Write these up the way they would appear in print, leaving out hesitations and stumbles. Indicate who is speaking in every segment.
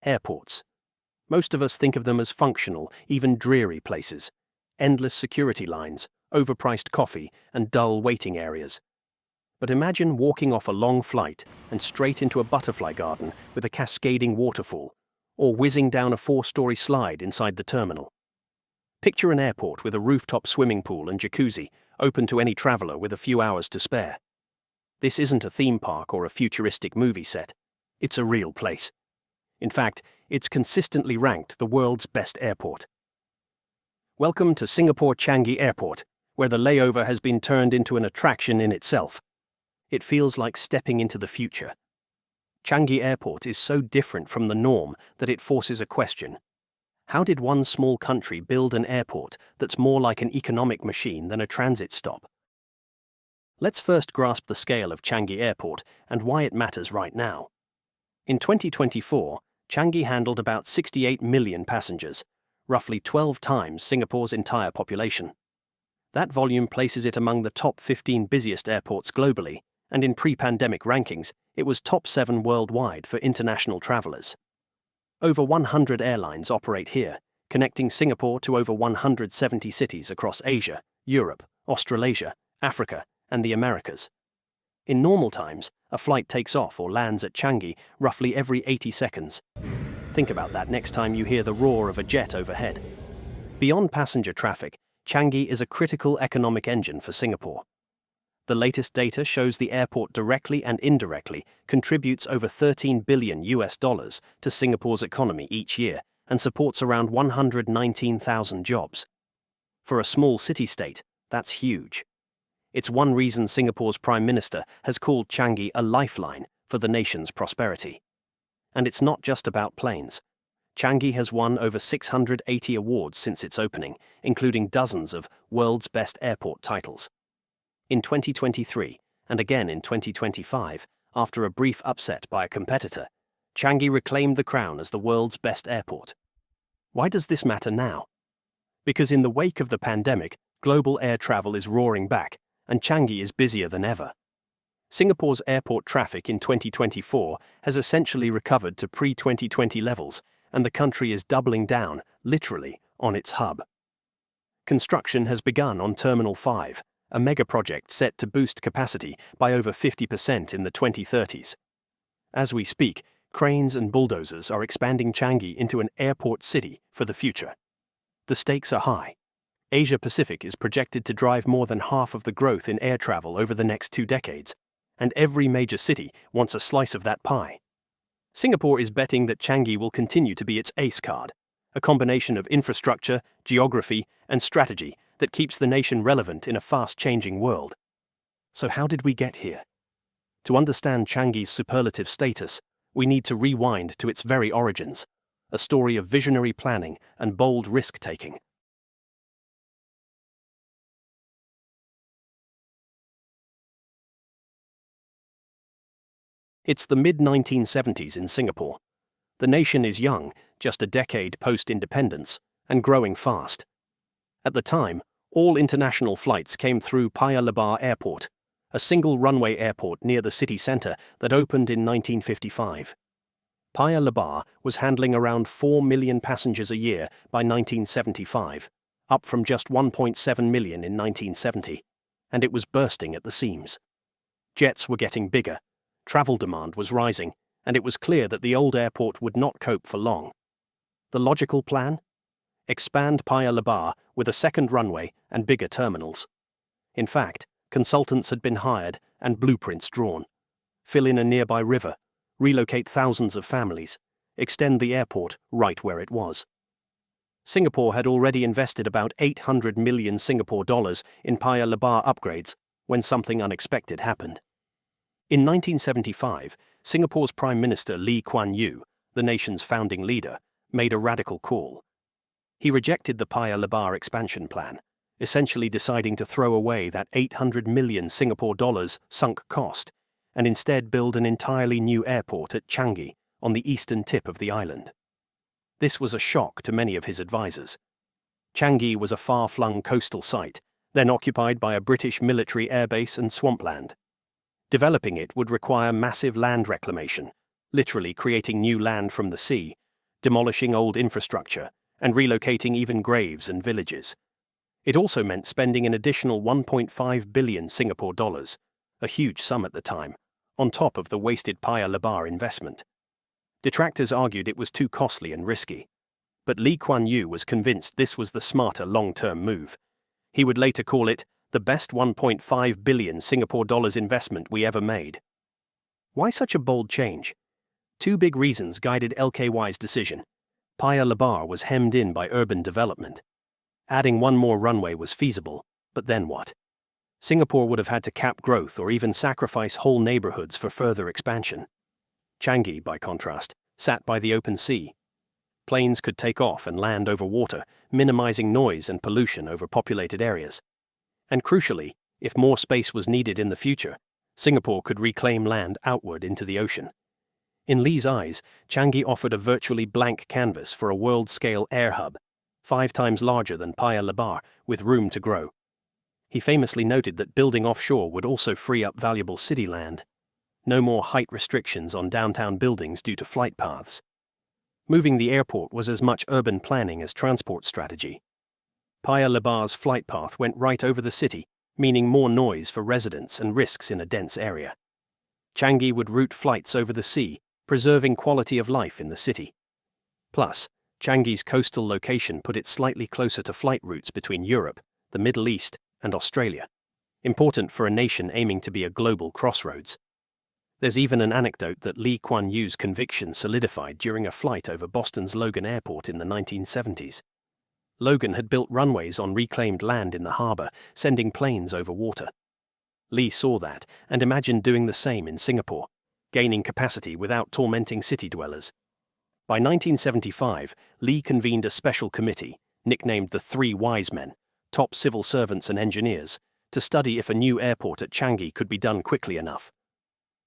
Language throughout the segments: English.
Speaker 1: Airports. Most of us think of them as functional, even dreary places. Endless security lines, overpriced coffee, and dull waiting areas. But imagine walking off a long flight and straight into a butterfly garden with a cascading waterfall, or whizzing down a 4-story slide inside the terminal. Picture an airport with a rooftop swimming pool and jacuzzi, open to any traveler with a few hours to spare. This isn't a theme park or a futuristic movie set. It's a real place. In fact, it's consistently ranked the world's best airport. Welcome to Singapore Changi Airport, where the layover has been turned into an attraction in itself. It feels like stepping into the future. Changi Airport is so different from the norm that it forces a question. How did one small country build an airport that's more like an economic machine than a transit stop? Let's first grasp the scale of Changi Airport and why it matters right now. In 2024, Changi handled about 68 million passengers, roughly 12 times Singapore's entire population. That volume places it among the top 15 busiest airports globally, and in pre-pandemic rankings, it was top 7 worldwide for international travelers. Over 100 airlines operate here, connecting Singapore to over 170 cities across Asia, Europe, Australasia, Africa, and the Americas. In normal times, a flight takes off or lands at Changi roughly every 80 seconds. Think about that next time you hear the roar of a jet overhead. Beyond passenger traffic, Changi is a critical economic engine for Singapore. The latest data shows the airport directly and indirectly contributes over $13 billion to Singapore's economy each year and supports around 119,000 jobs. For a small city-state, that's huge. It's one reason Singapore's Prime Minister has called Changi a lifeline for the nation's prosperity. And it's not just about planes. Changi has won over 680 awards since its opening, including dozens of World's Best Airport titles. In 2023, and again in 2025, after a brief upset by a competitor, Changi reclaimed the crown as the world's best airport. Why does this matter now? Because in the wake of the pandemic, global air travel is roaring back, and Changi is busier than ever. Singapore's airport traffic in 2024 has essentially recovered to pre-2020 levels, and the country is doubling down, literally, on its hub. Construction has begun on Terminal 5, a mega-project set to boost capacity by over 50% in the 2030s. As we speak, cranes and bulldozers are expanding Changi into an airport city for the future. The stakes are high. Asia-Pacific is projected to drive more than half of the growth in air travel over the next 2 decades, and every major city wants a slice of that pie. Singapore is betting that Changi will continue to be its ace card, a combination of infrastructure, geography, and strategy that keeps the nation relevant in a fast-changing world. So how did we get here? To understand Changi's superlative status, we need to rewind to its very origins, a story of visionary planning and bold risk-taking. It's the mid-1970s in Singapore. The nation is young, just a decade post-independence, and growing fast. At the time, all international flights came through Paya Lebar Airport, a single-runway airport near the city centre that opened in 1955. Paya Lebar was handling around 4 million passengers a year by 1975, up from just 1.7 million in 1970, and it was bursting at the seams. Jets were getting bigger, travel demand was rising, and it was clear that the old airport would not cope for long. The logical plan? Expand Paya Lebar with a second runway and bigger terminals. In fact, consultants had been hired and blueprints drawn. Fill in a nearby river, relocate thousands of families, extend the airport right where it was. Singapore had already invested about 800 million Singapore dollars in Paya Lebar upgrades when something unexpected happened. In 1975, Singapore's Prime Minister Lee Kuan Yew, the nation's founding leader, made a radical call. He rejected the Paya Lebar expansion plan, essentially deciding to throw away that 800 million Singapore dollars sunk cost and instead build an entirely new airport at Changi on the eastern tip of the island. This was a shock to many of his advisors. Changi was a far-flung coastal site, then occupied by a British military airbase and swampland. Developing it would require massive land reclamation, literally creating new land from the sea, demolishing old infrastructure and relocating even graves and villages. It also meant spending an additional 1.5 billion Singapore dollars, a huge sum at the time, on top of the wasted Paya Lebar investment. Detractors argued it was too costly and risky, but Lee Kuan Yew was convinced this was the smarter long-term move. He would later call it the best 1.5 billion Singapore dollars investment we ever made. Why such a bold change? Two big reasons guided LKY's decision. Paya Lebar was hemmed in by urban development. Adding one more runway was feasible, but then what? Singapore would have had to cap growth or even sacrifice whole neighborhoods for further expansion. Changi, by contrast, sat by the open sea. Planes could take off and land over water, minimizing noise and pollution over populated areas. And crucially, if more space was needed in the future, Singapore could reclaim land outward into the ocean. In Lee's eyes, Changi offered a virtually blank canvas for a world-scale air hub, 5 times larger than Paya Lebar, with room to grow. He famously noted that building offshore would also free up valuable city land. No more height restrictions on downtown buildings due to flight paths. Moving the airport was as much urban planning as transport strategy. Paya Lebar's flight path went right over the city, meaning more noise for residents and risks in a dense area. Changi would route flights over the sea, preserving quality of life in the city. Plus, Changi's coastal location put it slightly closer to flight routes between Europe, the Middle East, and Australia, important for a nation aiming to be a global crossroads. There's even an anecdote that Lee Kuan Yew's conviction solidified during a flight over Boston's Logan Airport in the 1970s. Logan had built runways on reclaimed land in the harbor, sending planes over water. Lee saw that and imagined doing the same in Singapore, gaining capacity without tormenting city dwellers. By 1975, Lee convened a special committee, nicknamed the Three Wise Men, top civil servants and engineers, to study if a new airport at Changi could be done quickly enough.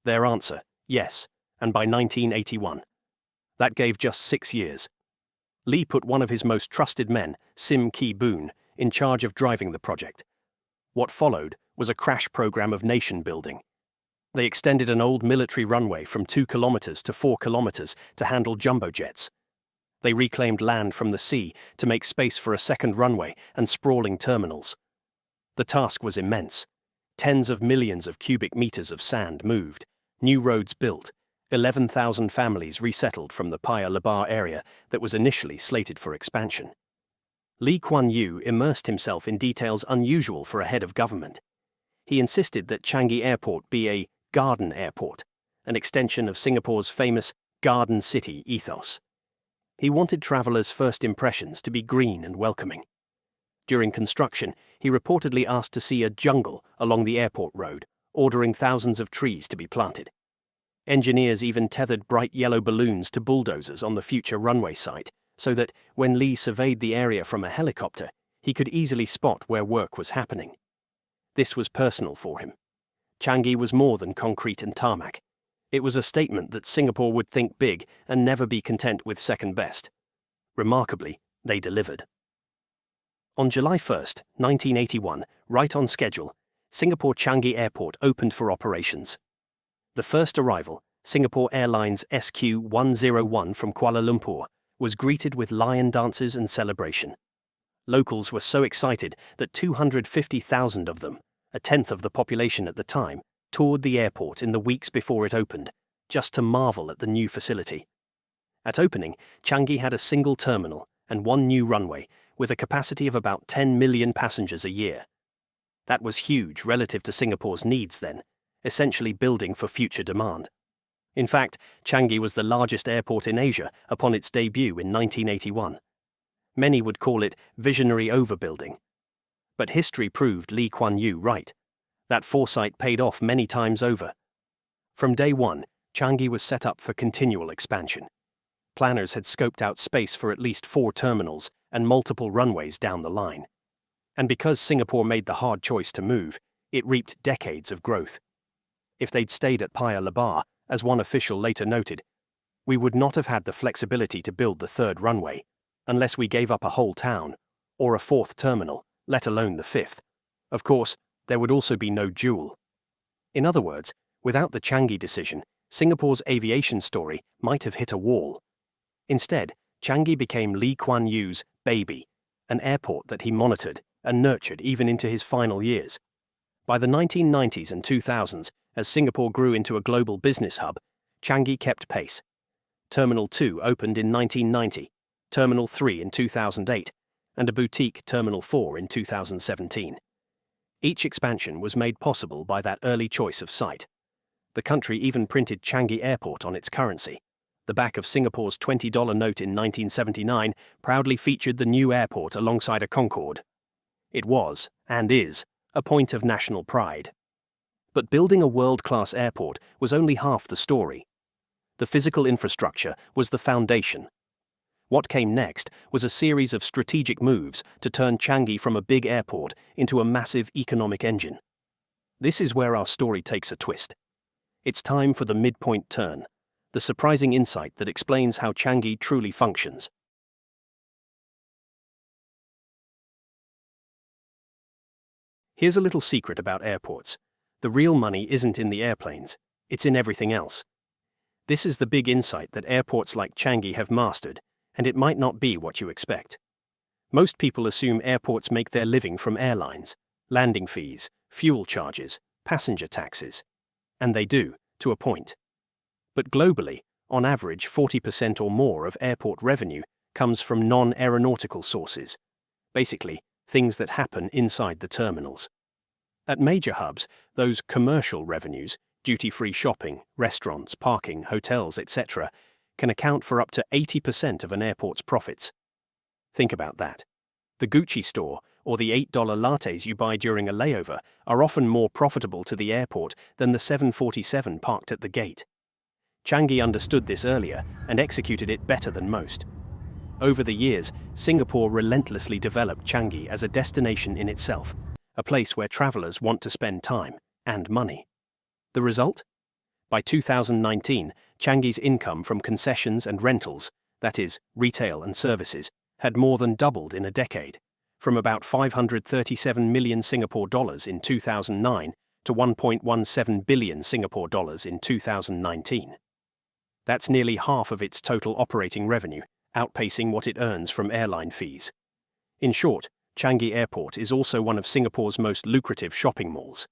Speaker 1: Their answer, yes, and by 1981. That gave just 6 years. Lee put one of his most trusted men, Sim Ki Boon, in charge of driving the project. What followed was a crash program of nation building. They extended an old military runway from 2 kilometers to 4 kilometers to handle jumbo jets. They reclaimed land from the sea to make space for a second runway and sprawling terminals. The task was immense. Tens of millions of cubic meters of sand moved, new roads built, 11,000 families resettled from the Paya Lebar area that was initially slated for expansion. Lee Kuan Yew immersed himself in details unusual for a head of government. He insisted that Changi Airport be a garden airport, an extension of Singapore's famous Garden City ethos. He wanted travelers' first impressions to be green and welcoming. During construction, he reportedly asked to see a jungle along the airport road, ordering thousands of trees to be planted. Engineers even tethered bright yellow balloons to bulldozers on the future runway site, so that when Lee surveyed the area from a helicopter, he could easily spot where work was happening. This was personal for him. Changi was more than concrete and tarmac. It was a statement that Singapore would think big and never be content with second best. Remarkably, they delivered. On July 1, 1981, right on schedule, Singapore Changi Airport opened for operations. The first arrival, Singapore Airlines SQ-101 from Kuala Lumpur, was greeted with lion dances and celebration. Locals were so excited that 250,000 of them, a tenth of the population at the time, toured the airport in the weeks before it opened, just to marvel at the new facility. At opening, Changi had a single terminal and 1 new runway, with a capacity of about 10 million passengers a year. That was huge relative to Singapore's needs then, essentially building for future demand. In fact, Changi was the largest airport in Asia upon its debut in 1981. Many would call it visionary overbuilding. But history proved Lee Kuan Yew right. That foresight paid off many times over. From day one, Changi was set up for continual expansion. Planners had scoped out space for at least 4 terminals and multiple runways down the line. And because Singapore made the hard choice to move, it reaped decades of growth. If they'd stayed at Paya Lebar, as one official later noted, we would not have had the flexibility to build the 3rd runway, unless we gave up a whole town, or a 4th terminal, let alone the 5th. Of course, there would also be no Jewel. In other words, without the Changi decision, Singapore's aviation story might have hit a wall. Instead, Changi became Lee Kuan Yew's baby, an airport that he monitored and nurtured even into his final years. By the 1990s and 2000s, as Singapore grew into a global business hub, Changi kept pace. Terminal 2 opened in 1990, Terminal 3 in 2008, and a boutique Terminal 4 in 2017. Each expansion was made possible by that early choice of site. The country even printed Changi Airport on its currency. The back of Singapore's $20 note in 1979 proudly featured the new airport alongside a Concorde. It was, and is, a point of national pride. But building a world-class airport was only half the story. The physical infrastructure was the foundation. What came next was a series of strategic moves to turn Changi from a big airport into a massive economic engine. This is where our story takes a twist. It's time for the midpoint turn, the surprising insight that explains how Changi truly functions. Here's a little secret about airports. The real money isn't in the airplanes, it's in everything else. This is the big insight that airports like Changi have mastered, and it might not be what you expect. Most people assume airports make their living from airlines, landing fees, fuel charges, passenger taxes. And they do, to a point. But globally, on average 40% or more of airport revenue comes from non-aeronautical sources. Basically, things that happen inside the terminals. At major hubs, those commercial revenues, duty-free shopping, restaurants, parking, hotels, etc., can account for up to 80% of an airport's profits. Think about that. The Gucci store or the $8 lattes you buy during a layover are often more profitable to the airport than the 747 parked at the gate. Changi understood this earlier and executed it better than most. Over the years, Singapore relentlessly developed Changi as a destination in itself, a place where travelers want to spend time and money. The result? By 2019, Changi's income from concessions and rentals, that is, retail and services, had more than doubled in a decade, from about 537 million Singapore dollars in 2009 to 1.17 billion Singapore dollars in 2019. That's nearly half of its total operating revenue, outpacing what it earns from airline fees. In short, Changi Airport is also one of Singapore's most lucrative shopping malls.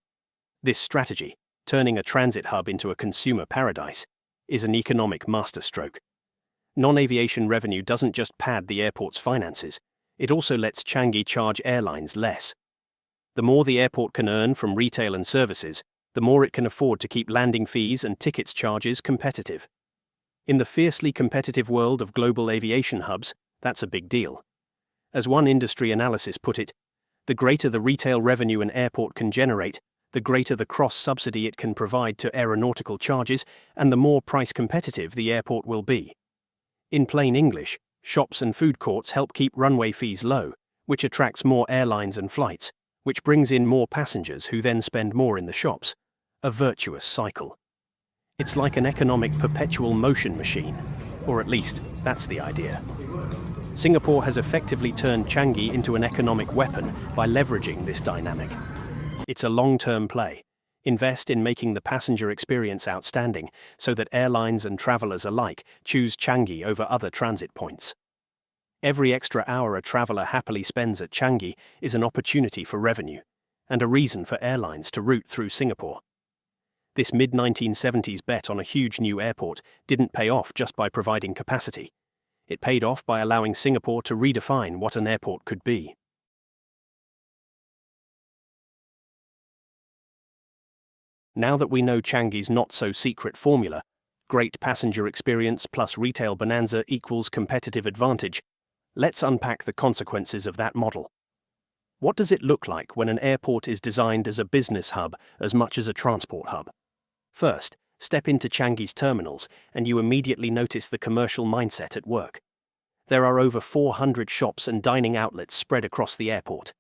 Speaker 1: This strategy, turning a transit hub into a consumer paradise, is an economic masterstroke. Non-aviation revenue doesn't just pad the airport's finances, it also lets Changi charge airlines less. The more the airport can earn from retail and services, the more it can afford to keep landing fees and tickets charges competitive. In the fiercely competitive world of global aviation hubs, that's a big deal. As one industry analysis put it, the greater the retail revenue an airport can generate, the greater the cross-subsidy it can provide to aeronautical charges, and the more price competitive the airport will be. In plain English, shops and food courts help keep runway fees low, which attracts more airlines and flights, which brings in more passengers who then spend more in the shops. A virtuous cycle. It's like an economic perpetual motion machine, or at least, that's the idea. Singapore has effectively turned Changi into an economic weapon by leveraging this dynamic. It's a long-term play. Invest in making the passenger experience outstanding so that airlines and travelers alike choose Changi over other transit points. Every extra hour a traveler happily spends at Changi is an opportunity for revenue, and a reason for airlines to route through Singapore. This mid-1970s bet on a huge new airport didn't pay off just by providing capacity. It paid off by allowing Singapore to redefine what an airport could be. Now that we know Changi's not-so-secret formula, great passenger experience plus retail bonanza equals competitive advantage, let's unpack the consequences of that model. What does it look like when an airport is designed as a business hub as much as a transport hub? First, step into Changi's terminals and you immediately notice the commercial mindset at work. There are over 400 shops and dining outlets spread across the airport.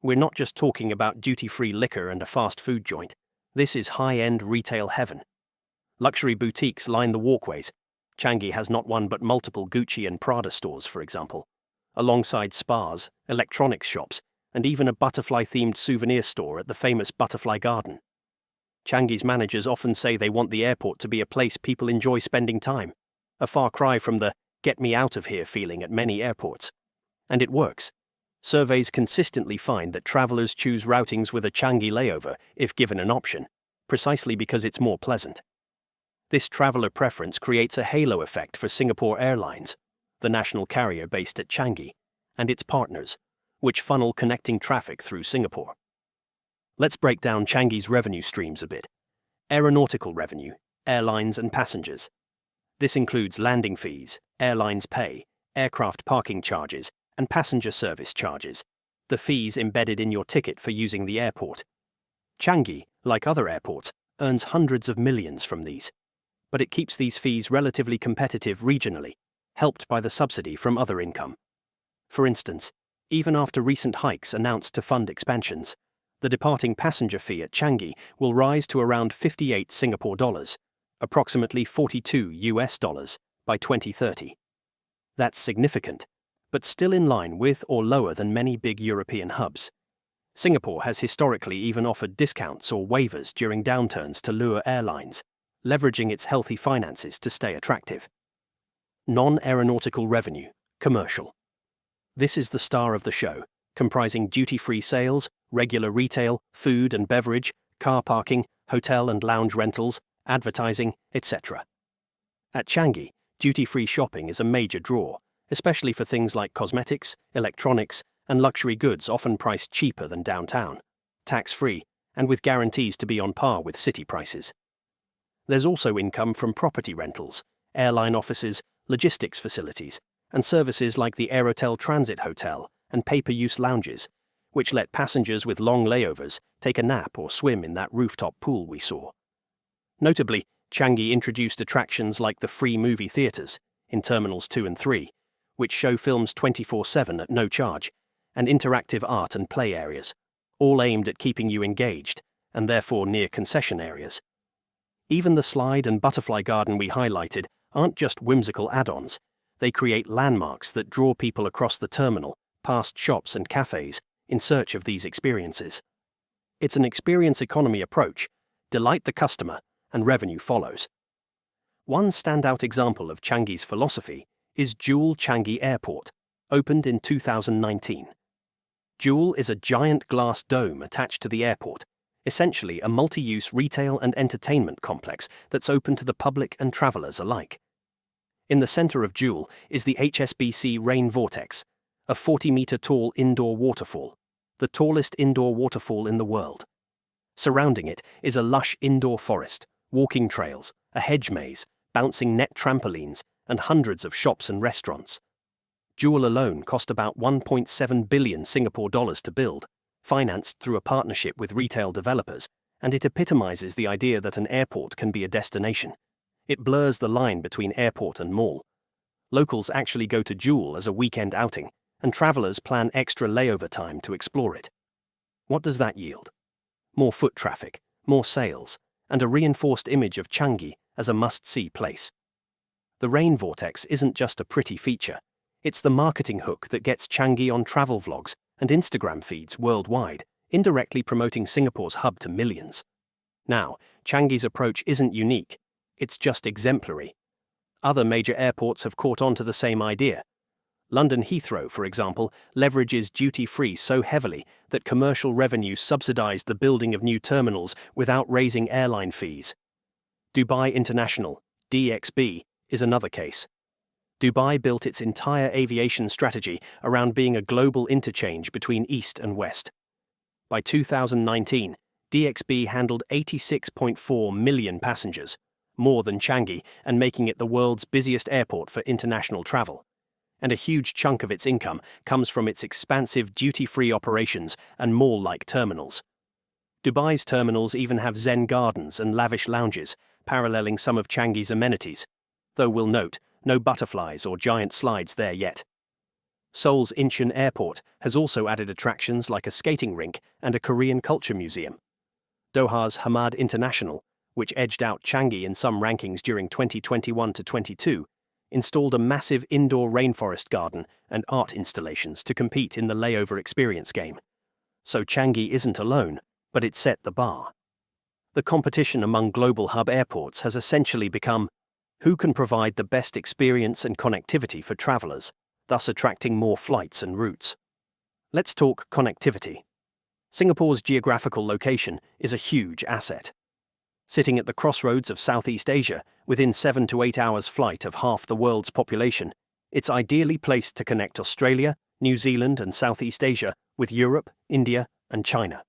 Speaker 1: We're not just talking about duty-free liquor and a fast food joint. This is high-end retail heaven. Luxury boutiques line the walkways. Changi has not one but multiple Gucci and Prada stores, for example, alongside spas, electronics shops, and even a butterfly-themed souvenir store at the famous Butterfly Garden. Changi's managers often say they want the airport to be a place people enjoy spending time, a far cry from the get me out of here feeling at many airports. And it works. Surveys consistently find that travelers choose routings with a Changi layover if given an option, precisely because it's more pleasant. This traveler preference creates a halo effect for Singapore Airlines, the national carrier based at Changi, and its partners, which funnel connecting traffic through Singapore. Let's break down Changi's revenue streams a bit. Aeronautical revenue, airlines and passengers. This includes landing fees, airlines pay, aircraft parking charges, and passenger service charges, the fees embedded in your ticket for using the airport. Changi, like other airports, earns hundreds of millions from these, but it keeps these fees relatively competitive regionally, helped by the subsidy from other income. For instance, even after recent hikes announced to fund expansions, the departing passenger fee at Changi will rise to around 58 Singapore dollars, approximately 42 US dollars, by 2030. That's significant, but still in line with or lower than many big European hubs. Singapore has historically even offered discounts or waivers during downturns to lure airlines, leveraging its healthy finances to stay attractive. Non-aeronautical revenue, commercial. This is the star of the show, comprising duty-free sales, regular retail, food and beverage, car parking, hotel and lounge rentals, advertising, etc. At Changi, duty-free shopping is a major draw, especially for things like cosmetics, electronics, and luxury goods often priced cheaper than downtown, tax-free, and with guarantees to be on par with city prices. There's also income from property rentals, airline offices, logistics facilities, and services like the Aerotel Transit Hotel and pay-per-use lounges, which let passengers with long layovers take a nap or swim in that rooftop pool we saw. Notably, Changi introduced attractions like the free movie theatres in Terminals 2 and 3, which show films 24/7 at no charge, and interactive art and play areas, all aimed at keeping you engaged and therefore near concession areas. Even the slide and butterfly garden we highlighted aren't just whimsical add-ons. They create landmarks that draw people across the terminal, past shops and cafes, in search of these experiences. It's an experience economy approach. Delight the customer, and revenue follows. One standout example of Changi's philosophy is Jewel Changi Airport, opened in 2019. Jewel is a giant glass dome attached to the airport, essentially a multi-use retail and entertainment complex that's open to the public and travelers alike. In the center of Jewel is the HSBC Rain Vortex, a 40-meter-tall indoor waterfall, the tallest indoor waterfall in the world. Surrounding it is a lush indoor forest, walking trails, a hedge maze, bouncing net trampolines, and hundreds of shops and restaurants. Jewel alone cost about 1.7 billion Singapore dollars to build, financed through a partnership with retail developers, and it epitomizes the idea that an airport can be a destination. It blurs the line between airport and mall. Locals actually go to Jewel as a weekend outing, and travelers plan extra layover time to explore it. What does that yield? More foot traffic, more sales, and a reinforced image of Changi as a must-see place. The rain vortex isn't just a pretty feature. It's the marketing hook that gets Changi on travel vlogs and Instagram feeds worldwide, indirectly promoting Singapore's hub to millions. Now, Changi's approach isn't unique. It's just exemplary. Other major airports have caught on to the same idea. London Heathrow, for example, leverages duty-free so heavily that commercial revenue subsidized the building of new terminals without raising airline fees. Dubai International, DXB, is another case. Dubai built its entire aviation strategy around being a global interchange between East and West. By 2019, DXB handled 86.4 million passengers, more than Changi, and making it the world's busiest airport for international travel. And a huge chunk of its income comes from its expansive duty-free operations and mall-like terminals. Dubai's terminals even have zen gardens and lavish lounges, paralleling some of Changi's amenities, though we'll note, no butterflies or giant slides there yet. Seoul's Incheon Airport has also added attractions like a skating rink and a Korean culture museum. Doha's Hamad International, which edged out Changi in some rankings during 2021 to 22, installed a massive indoor rainforest garden and art installations to compete in the layover experience game. So Changi isn't alone, but it set the bar. The competition among global hub airports has essentially become, Who can provide the best experience and connectivity for travelers, thus attracting more flights and routes? Let's talk connectivity. Singapore's geographical location is a huge asset. Sitting at the crossroads of Southeast Asia, within 7 to 8 hours flight of half the world's population, it's ideally placed to connect Australia, New Zealand and Southeast Asia with Europe, India and China.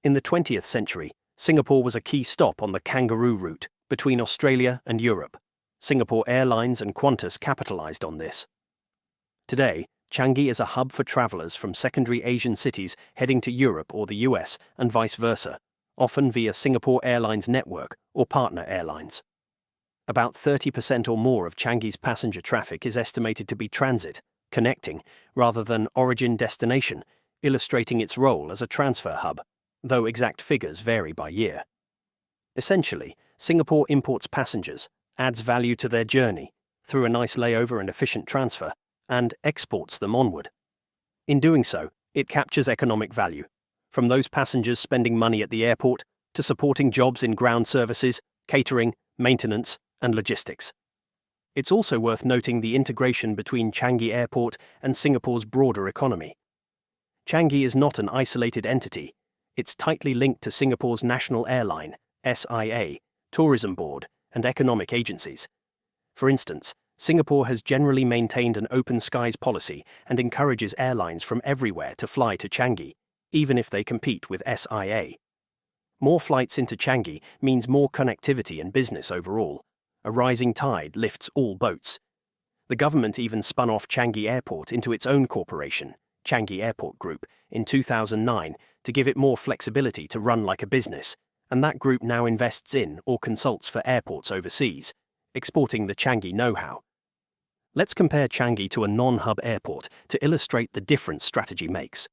Speaker 1: In the 20th century, Singapore was a key stop on the Kangaroo route between Australia and Europe. Singapore Airlines and Qantas capitalized on this. Today, Changi is a hub for travelers from secondary Asian cities heading to Europe or the US and vice versa, often via Singapore Airlines network or partner airlines. About 30% or more of Changi's passenger traffic is estimated to be transit, connecting, rather than origin-destination, illustrating its role as a transfer hub, though exact figures vary by year. Essentially, Singapore imports passengers, adds value to their journey through a nice layover and efficient transfer, and exports them onward. In doing so, it captures economic value, from those passengers spending money at the airport to supporting jobs in ground services, catering, maintenance, and logistics. It's also worth noting the integration between Changi Airport and Singapore's broader economy. Changi is not an isolated entity. It's tightly linked to Singapore's national airline, SIA, tourism board, and economic agencies. For instance, Singapore has generally maintained an open skies policy and encourages airlines from everywhere to fly to Changi, even if they compete with SIA. More flights into Changi means more connectivity and business overall. A rising tide lifts all boats. The government even spun off Changi Airport into its own corporation, Changi Airport Group, in 2009 to give it more flexibility to run like a business, and that group now invests in or consults for airports overseas, exporting the Changi know-how. Let's compare Changi to a non-hub airport to illustrate the difference strategy makes.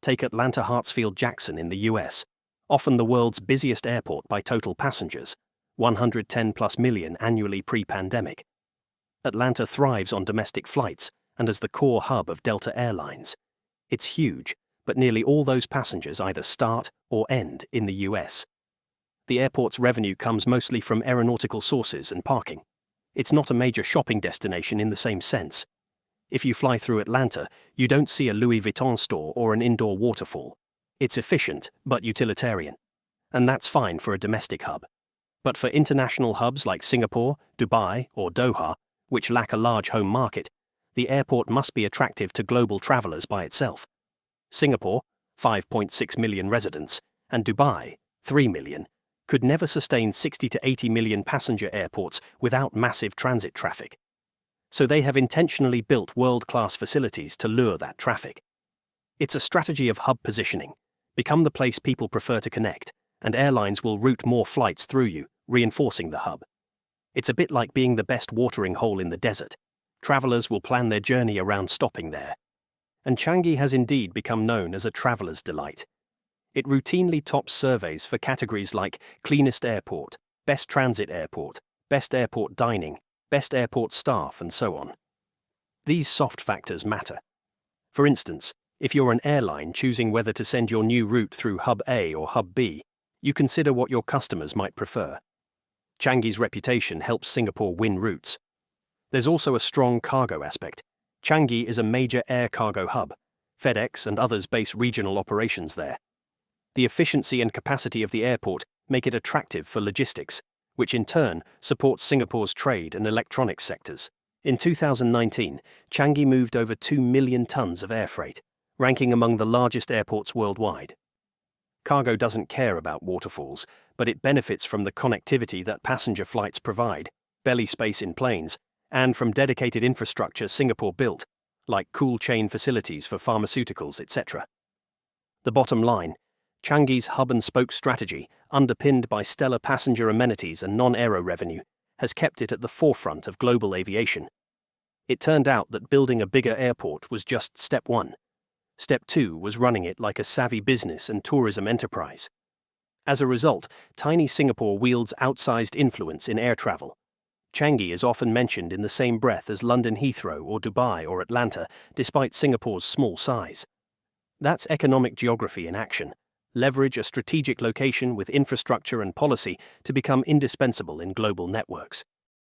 Speaker 1: Take Atlanta Hartsfield-Jackson in the US, often the world's busiest airport by total passengers, 110+ million annually pre-pandemic. Atlanta thrives on domestic flights and as the core hub of Delta Airlines. It's huge, but nearly all those passengers either start or end in the US. The airport's revenue comes mostly from aeronautical sources and parking. It's not a major shopping destination in the same sense. If you fly through Atlanta, you don't see a Louis Vuitton store or an indoor waterfall. It's efficient, but utilitarian. And that's fine for a domestic hub. But for international hubs like Singapore, Dubai, or Doha, which lack a large home market, the airport must be attractive to global travelers by itself. Singapore, 5.6 million residents, and Dubai, 3 million, could never sustain 60 to 80 million passenger airports without massive transit traffic. So they have intentionally built world-class facilities to lure that traffic. It's a strategy of hub positioning. Become the place people prefer to connect, and airlines will route more flights through you, reinforcing the hub. It's a bit like being the best watering hole in the desert. Travelers will plan their journey around stopping there. And Changi has indeed become known as a traveler's delight. It routinely tops surveys for categories like cleanest airport, best transit airport, best airport dining, best airport staff, and so on. These soft factors matter. For instance, if you're an airline choosing whether to send your new route through Hub A or Hub B, you consider what your customers might prefer. Changi's reputation helps Singapore win routes. There's also a strong cargo aspect. Changi is a major air cargo hub. FedEx and others base regional operations there. The efficiency and capacity of the airport make it attractive for logistics, which in turn supports Singapore's trade and electronics sectors. In 2019, Changi moved over 2 million tons of air freight, ranking among the largest airports worldwide. Cargo doesn't care about waterfalls, but it benefits from the connectivity that passenger flights provide, belly space in planes, and from dedicated infrastructure Singapore built, like cool chain facilities for pharmaceuticals, etc. The bottom line, Changi's hub-and-spoke strategy, underpinned by stellar passenger amenities and non-aero revenue, has kept it at the forefront of global aviation. It turned out that building a bigger airport was just step one. Step two was running it like a savvy business and tourism enterprise. As a result, tiny Singapore wields outsized influence in air travel. Changi is often mentioned in the same breath as London Heathrow or Dubai or Atlanta, despite Singapore's small size. That's economic geography in action. Leverage a strategic location with infrastructure and policy to become indispensable in global networks.